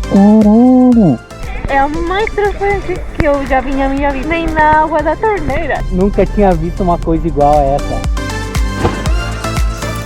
Caramba! É a mais transparente que eu já vi na minha vida. Nem na água da torneira. Nunca tinha visto uma coisa igual a essa.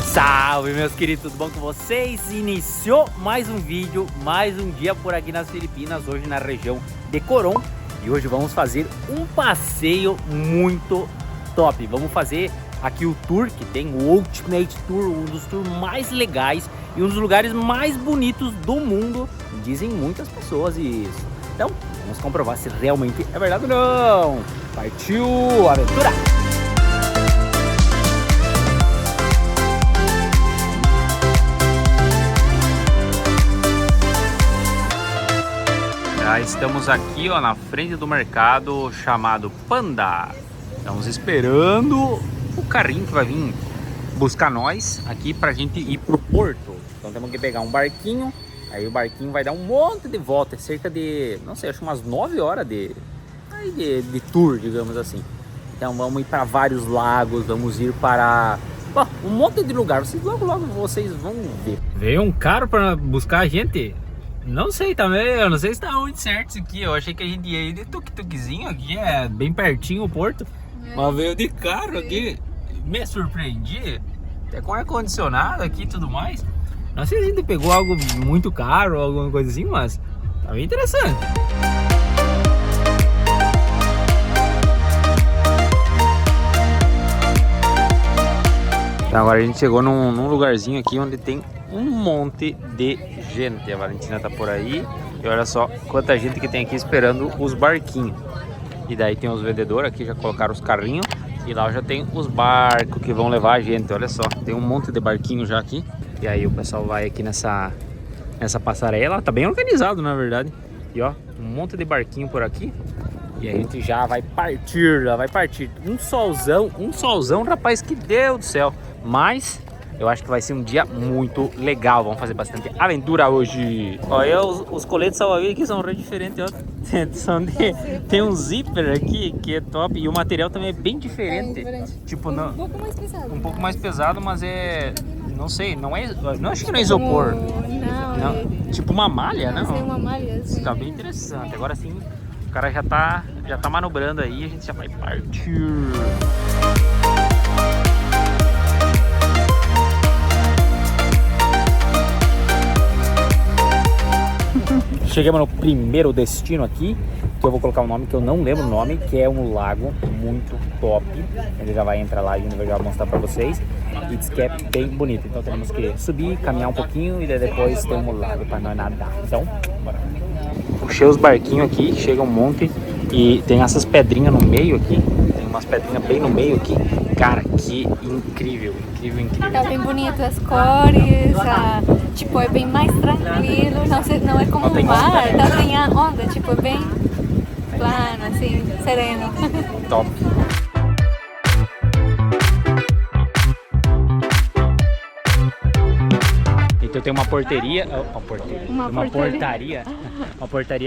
Salve, meus queridos, tudo bom com vocês? Iniciou mais um vídeo, mais um dia por aqui nas Filipinas, hoje na região de Coron. E hoje vamos fazer um passeio muito top. Vamos fazer aqui o tour, que tem o Ultimate Tour, um dos tours mais legais e um dos lugares mais bonitos do mundo, dizem muitas pessoas isso. Então, vamos comprovar se realmente é verdade ou não. Partiu, aventura! Já estamos aqui, ó, na frente do mercado chamado Panda. Estamos esperando o carrinho que vai vir buscar nós aqui pra gente ir pro porto. Então temos que pegar um barquinho, aí o barquinho vai dar um monte de volta, é cerca de, não sei, acho umas 9 horas de tour, digamos assim. Então vamos ir para vários lagos, vamos ir para um monte de lugar, logo vocês vão ver. Veio um carro para buscar a gente? Não sei também, eu não sei se tá muito certo isso aqui. Eu achei que a gente ia ir de tuk-tukzinho aqui, é bem pertinho o porto. Mas veio de carro aqui, me surpreendi. Até com ar-condicionado aqui e tudo mais. Não sei se a gente pegou algo muito caro ou alguma coisa assim, mas tá bem interessante. Então agora a gente chegou num lugarzinho aqui onde tem um monte de gente. A Valentina tá por aí e olha só quanta gente que tem aqui esperando os barquinhos. E daí tem os vendedores aqui, já colocaram os carrinhos. E lá já tem os barcos que vão levar a gente, olha só. Tem um monte de barquinho já aqui. E aí o pessoal vai aqui nessa passarela, tá bem organizado na verdade. E ó, um monte de barquinho por aqui. E a gente já vai partir, Um solzão, rapaz, que Deus do céu. Mas eu acho que vai ser um dia muito legal. Vamos fazer bastante aventura hoje. Olha, os coletes salva-vidas aqui são bem diferentes, ó. Tem um zíper aqui que é top. E o material também é bem diferente. Tipo, não, um pouco mais pesado. Um pouco mais pesado, mas é... Não sei, não acho que não é isopor. Não. Tipo uma malha, não? Não, uma malha, assim. Tá bem interessante. Agora sim, o cara já tá manobrando aí, a gente já vai partir. Chegamos no primeiro destino aqui, que eu vou colocar um nome que eu não lembro o nome, que é um lago muito top. Ele já vai entrar lá e eu já vou mostrar pra vocês. E diz que é bem bonito, então temos que subir, caminhar um pouquinho e depois tem um lago pra nós nadar. Então, bora. Puxei os barquinhos aqui, chega um monte e tem essas pedrinhas no meio aqui. Tem umas pedrinhas bem no meio aqui. Cara, que incrível. Tá bem bonito as cores, tipo, é bem mais tranquilo, não é como o mar, não tem a onda, tipo, é bem plano, assim, sereno. Top. Então tem uma portaria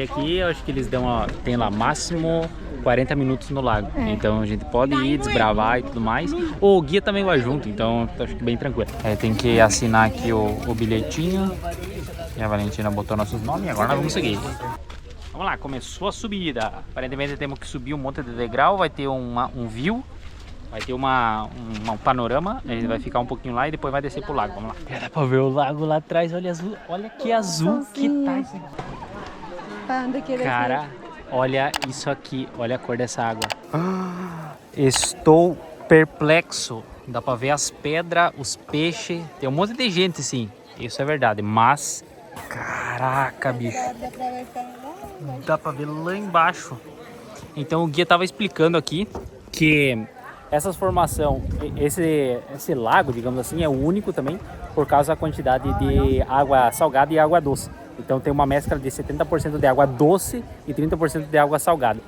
aqui, eu acho que eles dão, ó, tem lá máximo 40 minutos no lago. Então a gente pode ir, desbravar e tudo mais. O guia também vai junto, então acho que bem tranquilo. Aí tem que assinar aqui o bilhetinho. E a Valentina botou nossos nomes e agora nós vamos seguir. Vamos lá, começou a subida. Aparentemente temos que subir um monte de degrau, vai ter um view. Vai ter um panorama, a gente vai ficar um pouquinho lá e depois vai descer pro lago. Vamos lá. Já dá pra ver o lago lá atrás, olha que azul que tá esse. Cara, olha isso aqui, olha a cor dessa água. Estou perplexo. Dá pra ver as pedras, os peixes, tem um monte de gente sim, isso é verdade, mas... Caraca, bicho. Dá pra ver lá embaixo. Então o guia tava explicando aqui que... Essas formações, esse lago, digamos assim, é o único também por causa da quantidade de água salgada e água doce. Então tem uma mescla de 70% de água doce e 30% de água salgada.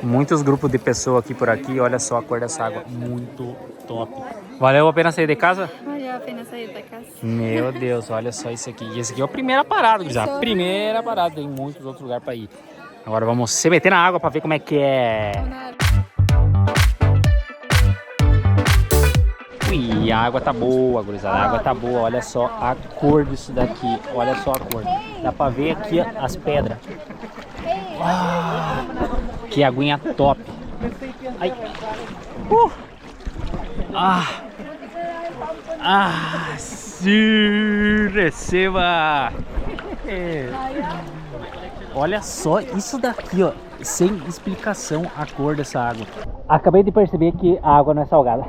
Muitos grupos de pessoas aqui por aqui, olha só a cor dessa água, muito top. Valeu a pena sair de casa? Valeu a pena sair da casa. Meu Deus, olha só isso aqui. E esse aqui é a primeira parada, já. Primeira parada, tem muitos outros lugares para ir. Agora vamos se meter na água para ver como é que é. Ui, a água tá boa, gurizada. A água tá boa. Olha só a cor disso daqui. Olha só a cor. Dá pra ver aqui ó, as pedras. Que aguinha top. Ai. Sim, receba. Olha só isso daqui, ó. Sem explicação a cor dessa água. Acabei de perceber que a água não é salgada.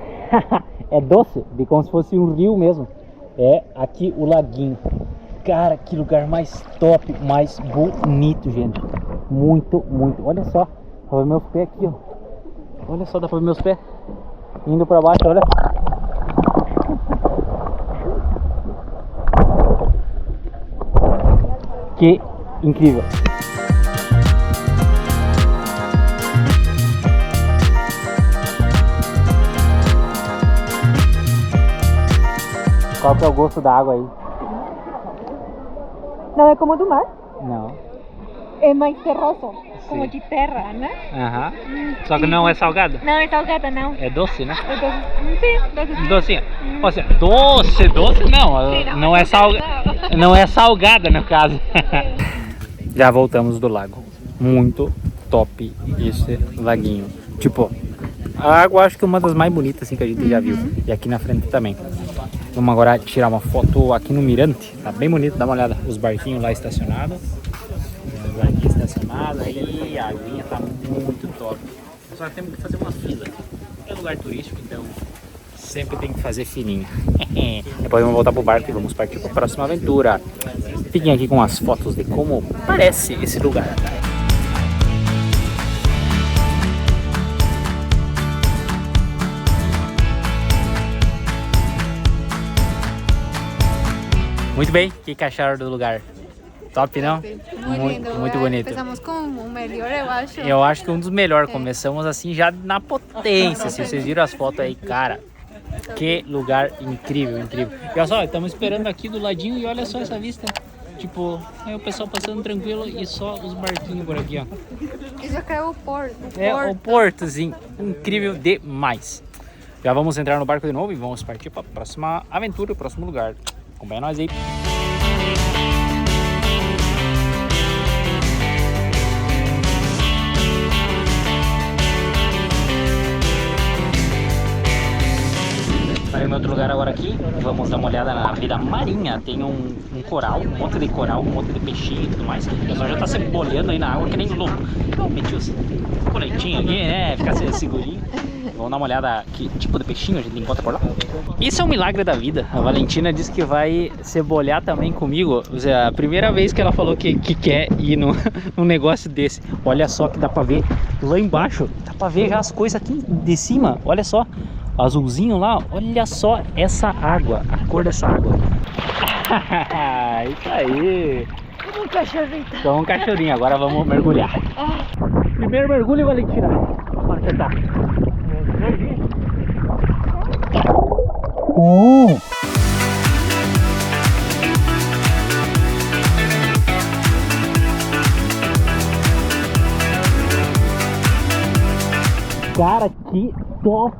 É doce, como se fosse um rio mesmo. É aqui o laguinho. Cara, que lugar mais top, mais bonito, gente. Muito, muito. Olha só, dá pra ver meus pés aqui, ó. Olha só, dá pra ver meus pés indo pra baixo, olha. Que incrível. Qual que é o gosto da água aí? Não é como do mar? Não. É mais terroso, como de terra, né? Aham. Só que não é salgada? Não é salgada, não. É doce, né? É doce. Sim, doce. Docinha. Ou seja, doce não. Sim, Não é não é salgada no caso. Já voltamos do lago. Muito top esse laguinho. Tipo, a água acho que é uma das mais bonitas assim, que a gente já viu. E aqui na frente também. Vamos agora tirar uma foto aqui no mirante. Tá bem bonito, dá uma olhada. Os barquinhos lá estacionados. Os barquinhos estacionados aí, a aguinha tá muito top. Só temos que fazer uma fila. É lugar turístico, então sempre tem que fazer fininha. Depois vamos voltar pro barco e vamos partir para a próxima aventura. Fiquem aqui com as fotos de como parece esse lugar. Muito bem, o que acharam do lugar? Top, não? Muito lindo. Muito bonito. Começamos com o melhor, eu acho. Eu acho que um dos melhores. Começamos assim já na potência. Se vocês viram as fotos aí, cara, que lugar incrível, incrível. E olha só, estamos esperando aqui do ladinho e olha só essa vista. Tipo, aí o pessoal passando tranquilo e só os barquinhos por aqui, ó. Isso aqui é o porto. É o portozinho, incrível demais. Já vamos entrar no barco de novo e vamos partir para a próxima aventura, o próximo lugar. Acompanha nós aí. Em outro lugar agora aqui, vamos dar uma olhada na vida marinha. Tem um coral, um monte de coral, um monte de peixinho e tudo mais. O pessoal já tá se bolhando aí na água que nem louco. Eu meti os coletinhos aqui, né? Ficar segurinho. Vamos dar uma olhada que tipo de peixinho a gente encontra por lá. Isso é um milagre da vida. A Valentina disse que vai se bolhar também comigo. Ou seja, a primeira vez que ela falou que quer ir num negócio desse. Olha só que dá pra ver lá embaixo. Dá pra ver já as coisas aqui de cima. Olha só. Azulzinho lá, olha só essa água, a cor dessa água. Isso aí. Como um cachorrinho. Então um cachorrinho, agora vamos mergulhar. Primeiro mergulho, Valentina. Vamos acertar. Cara, que top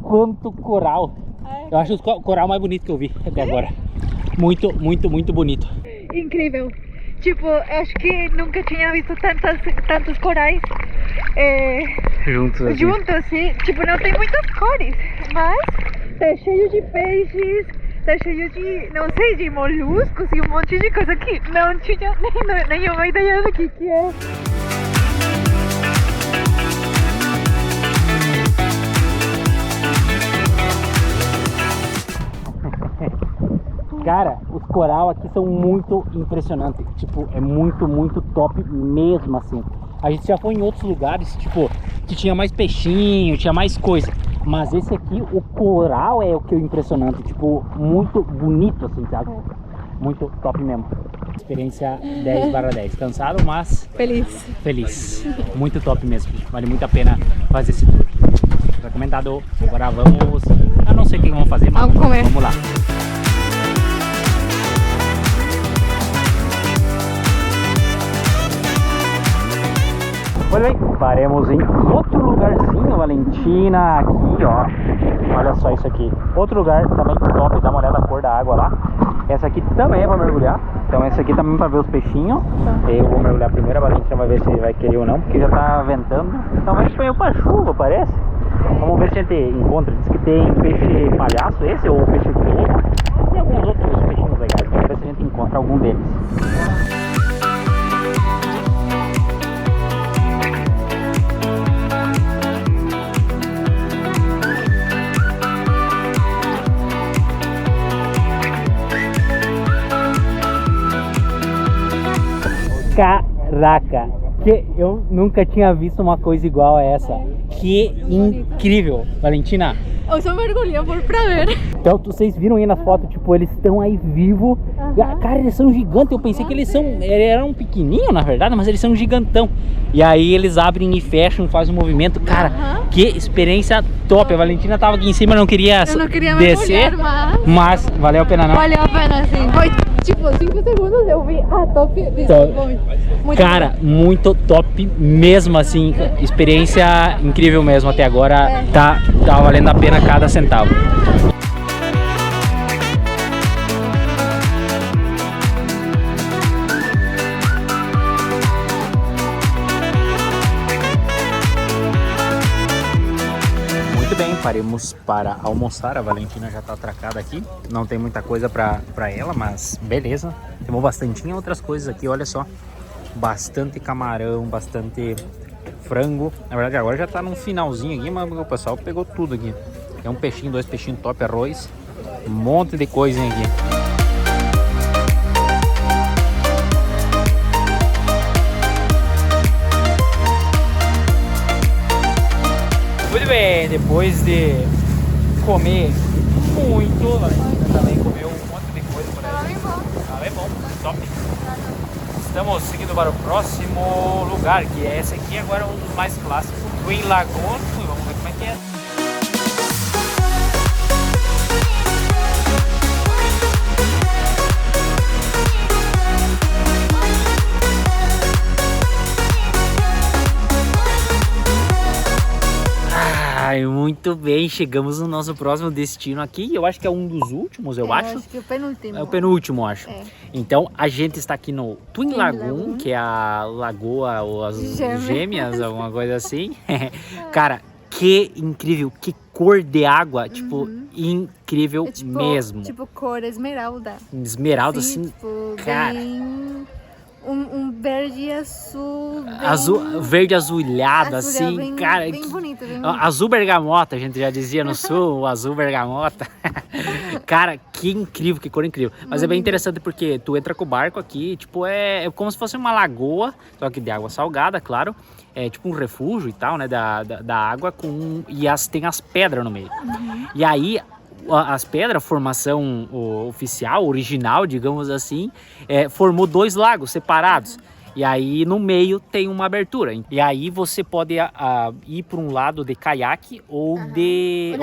quanto coral. Eu acho o coral mais bonito que eu vi até agora. Muito, muito, muito bonito. Incrível. Tipo, acho que nunca tinha visto tantos corais Juntos assim. juntos, sim. Tipo, não tem muitas cores, mas tá cheio de peixes, tá cheio de, não sei, de moluscos e um monte de coisa que não tinha nenhuma ideia do que é. Cara, os coral aqui são muito impressionantes. Tipo, é muito, muito top mesmo assim. A gente já foi em outros lugares, tipo, que tinha mais peixinho, tinha mais coisa. Mas esse aqui, o coral é o que é impressionante. Tipo, muito bonito assim, sabe? Muito top mesmo. Experiência 10/10. Cansado, mas Feliz. feliz. Muito top mesmo. Vale muito a pena fazer esse tour. Recomendado. Agora vamos... Eu não sei o que vamos fazer, mas Vamos comer. Vamos lá. Vuelve. Paremos em outro lugarzinho, Valentina, aqui ó, olha só isso aqui, outro lugar também top, dá uma olhada na cor da água lá. Essa aqui também é pra mergulhar, então essa aqui também pra ver os peixinhos. Eu vou mergulhar primeiro, a Valentina vai ver se vai querer ou não, porque já tá ventando, então vai meio pra chuva, parece. Vamos ver se a gente encontra, diz que tem peixe palhaço esse, ou peixe globo, e alguns outros peixinhos legais, vamos ver se a gente encontra algum deles. Caraca, que eu nunca tinha visto uma coisa igual a essa. Que incrível, Valentina. Eu só mergulhei pra ver. Então, vocês viram aí nas fotos, tipo, eles estão aí vivos. Cara, eles são gigantes. Eu pensei que eles eram pequenininhos, na verdade, mas eles são gigantão. E aí eles abrem e fecham, fazem um movimento. Cara, que experiência top. A Valentina tava aqui em cima, não queria descer, mas valeu a pena não. Valeu a pena, sim. Foi tipo 5 segundos, eu vi top. Muito cara, bom. Muito top mesmo, assim. Experiência incrível mesmo até agora. Tá valendo a pena cada centavo. Muito bem, paremos para almoçar. A Valentina já tá atracada aqui. Não tem muita coisa pra ela, mas beleza. Temos bastante outras coisas aqui, olha só. Bastante camarão, bastante frango. Na verdade agora já tá num finalzinho aqui, mas o pessoal pegou tudo aqui. Tem um peixinho, 2 peixinhos top, arroz. Um monte de coisinha aqui. Muito bem, depois de comer muito, a gente também comeu um monte de coisa por aí. Ah, é bom, top. Estamos seguindo para o próximo lugar, que é esse aqui, agora um dos mais clássicos, Twin Lagoon. Vamos ver como é que é. Ai, muito bem, chegamos no nosso próximo destino aqui. Eu acho que é um dos últimos, eu acho. Acho que é o penúltimo. É o penúltimo, acho. É. Então, a gente está aqui no Twin Lagoon, que é a lagoa ou as gêmeas, alguma coisa assim. Cara, que incrível, que cor de água, tipo, incrível mesmo. Tipo cor esmeralda. Esmeralda, sim, assim, tipo, cara. Bem... Um verde azul, bem... verde azulhado, assim, bem, cara. Bem bonito, bem bonito. Azul bergamota, a gente já dizia no sul, o azul bergamota. Cara, que incrível, que cor incrível. Mas é bem interessante porque tu entra com o barco aqui, tipo, é como se fosse uma lagoa, só que de água salgada, claro. É tipo um refúgio e tal, né, da água e tem as pedras no meio. E aí, as pedras, formação oficial, original, digamos assim, formou 2 lagos separados. E aí no meio tem uma abertura. E aí você pode ir para um lado de caiaque ou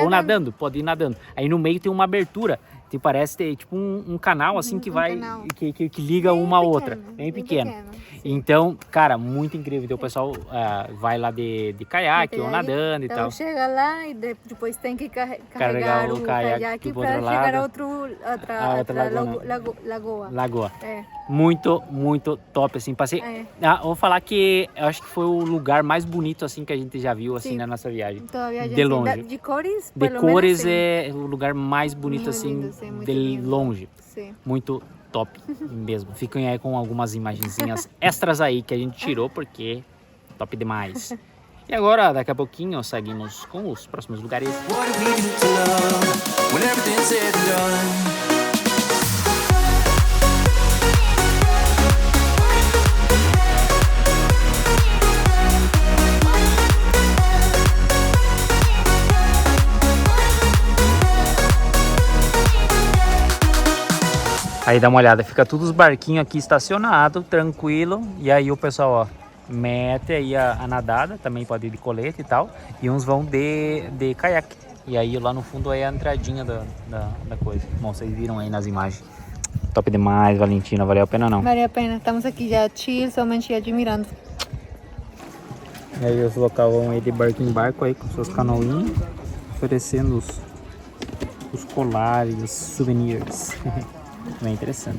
nadando, pode ir nadando. Aí no meio tem uma abertura. Que parece ter tipo um canal assim que vai que liga uma a outra, bem pequeno. Então, cara, muito incrível. Então o pessoal vai lá de caiaque ou nadando e tal. Então chega lá e depois tem que carregar o caiaque para chegar a outra lagoa. Lagoa. É. Muito, muito top, assim, passei... vou falar que eu acho que foi o lugar mais bonito, assim, que a gente já viu, assim, na nossa viagem. De longe. De cores? De cores é o lugar mais bonito, assim, de longe. Sim. Muito top mesmo. Fiquem aí com algumas imagenzinhas extras aí que a gente tirou, porque top demais. E agora, daqui a pouquinho, seguimos com os próximos lugares. Aí dá uma olhada, fica todos os barquinhos aqui estacionados, tranquilo. E aí o pessoal, ó, mete aí a nadada, também pode ir de colete e tal. E uns vão de caiaque. E aí lá no fundo aí é a entradinha da coisa. Bom, vocês viram aí nas imagens. Top demais, Valentina, valeu a pena não? Valeu a pena, estamos aqui já chill, somente admirando. E aí os locais vão aí de barco em barco aí com suas canoinhas, oferecendo os colares, os souvenirs. Bem interessante.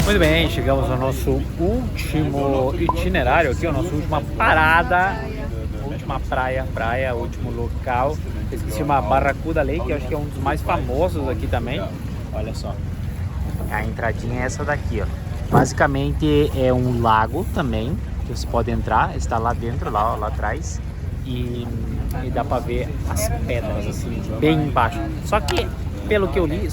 Muito bem, chegamos ao nosso último itinerário aqui, a nossa última parada, última praia, último local. Esse que se chama Barracuda Lake, que eu acho que é um dos mais famosos aqui também. Olha só, a entradinha é essa daqui, ó. Basicamente é um lago também, que você pode entrar, está lá dentro, lá atrás. E dá pra ver as pedras assim, bem embaixo. Só que, pelo que eu li,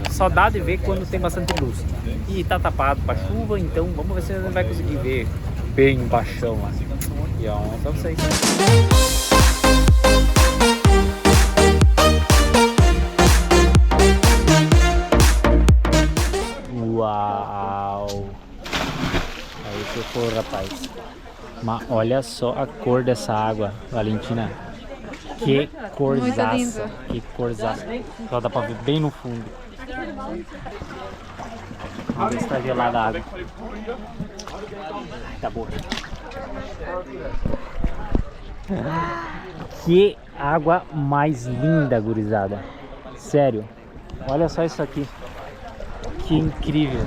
só dá de ver quando tem bastante luz. E tá tapado pra chuva, então vamos ver se a gente vai conseguir ver bem embaixo lá. E ó, pra vocês. Uau! Aí que for, rapaz. Mas olha só a cor dessa água, Valentina. Que corzaça, que corzaça. Só dá pra ver bem no fundo. Vamos ver se tá gelada a água. Tá boa. Que água mais linda, gurizada. Sério. Olha só isso aqui. Que incrível.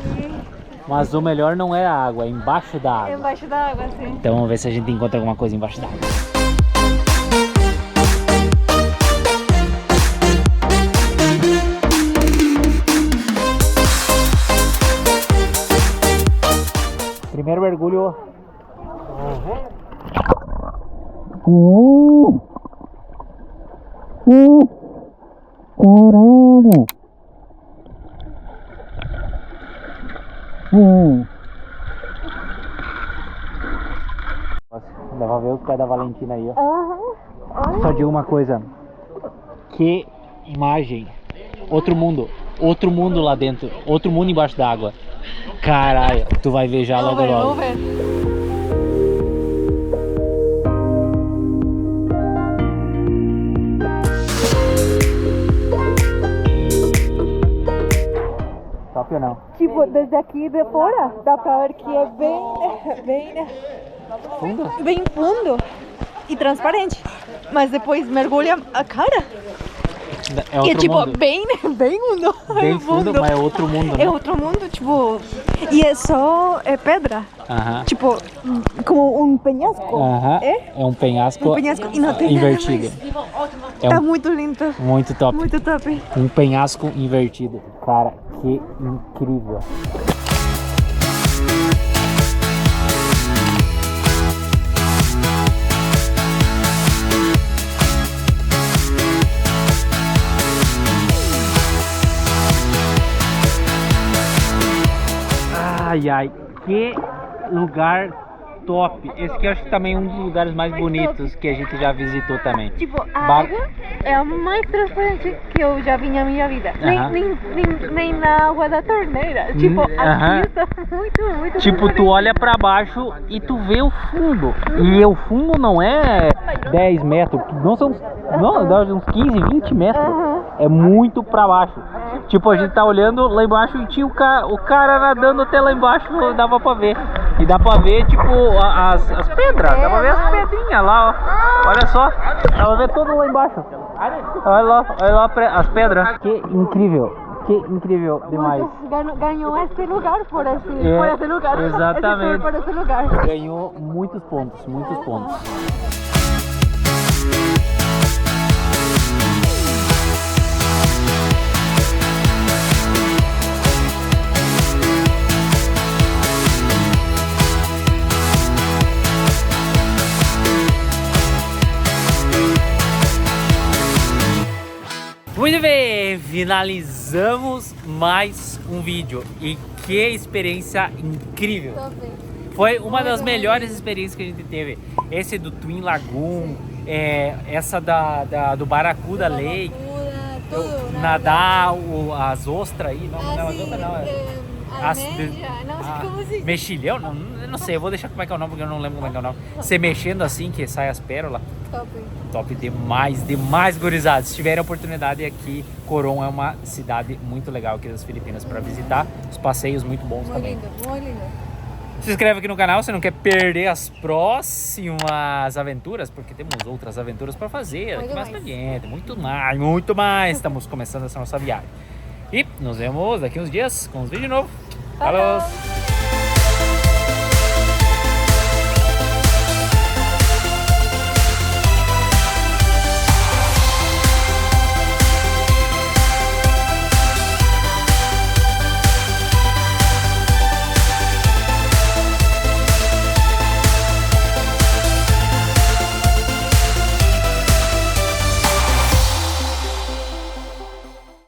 Mas o melhor não é a água, é embaixo da água. É embaixo da água, sim. Então vamos ver se a gente encontra alguma coisa embaixo da água. Primeiro mergulho. Caralho! Dá pra ver os pés da Valentina aí, ó. Só digo uma coisa. Que imagem. Outro mundo lá dentro. Outro mundo embaixo d'água. Caralho, tu vai ver já logo logo. Vamos ver. Top ou não? Tipo, desde aqui de fora, dá pra ver que é bem fundo e transparente. Mas depois mergulha a cara. É outro E é tipo, mundo. bem fundo. Bem fundo, mas é outro mundo, né? É outro mundo, tipo. E é só pedra. Aham. Tipo, como um penhasco. Aham. É? É um penhasco, Um penhasco e não tem invertido. nada mais. É Tá um, muito lindo. muito top. Muito top. Um penhasco invertido. Cara, que incrível. Ai, ai, que lugar top. Esse aqui eu acho que também é um dos lugares mais bonitos que a gente já visitou também. Tipo, a água é a mais transparente que eu já vi na minha vida. Nem na água da torneira. Tipo, aqui está muito Tipo, tu olha pra baixo e tu vê o fundo. E o fundo não é 10 metros, não são uns 15, 20 metros. É muito pra baixo. Tipo, a gente tá olhando lá embaixo e tinha o cara nadando até lá embaixo, dava pra ver. E dá pra ver, tipo, as pedras, dá pra ver as pedrinhas lá, ó. Olha só, dá pra ver tudo lá embaixo. Olha lá as pedras. Que incrível demais. Ganhou esse lugar por esse lugar. Exatamente. Por esse lugar. Ganhou muitos pontos, muitos pontos. Muito bem, finalizamos mais um vídeo e que experiência incrível! Foi uma das melhores experiências que a gente teve. Esse do Twin Lagoon, essa do Barracuda Lake, nadar as ostras aí, mexilhão, não sei, eu vou deixar como é que é o nome porque eu não lembro como é que é o nome. Você mexendo assim que sai as pérolas. top. Top demais, demais, gurizada. Se tiverem oportunidade aqui, Coron é uma cidade muito legal aqui das Filipinas para visitar. Os passeios muito bons Muito também. lindo, muito lindo. Se inscreve aqui no canal se não quer perder as próximas aventuras, porque temos outras aventuras para fazer aqui mais pra gente. Muito mais, muito mais. Estamos começando essa nossa viagem. E nos vemos daqui uns dias com uns vídeos novos. Falou!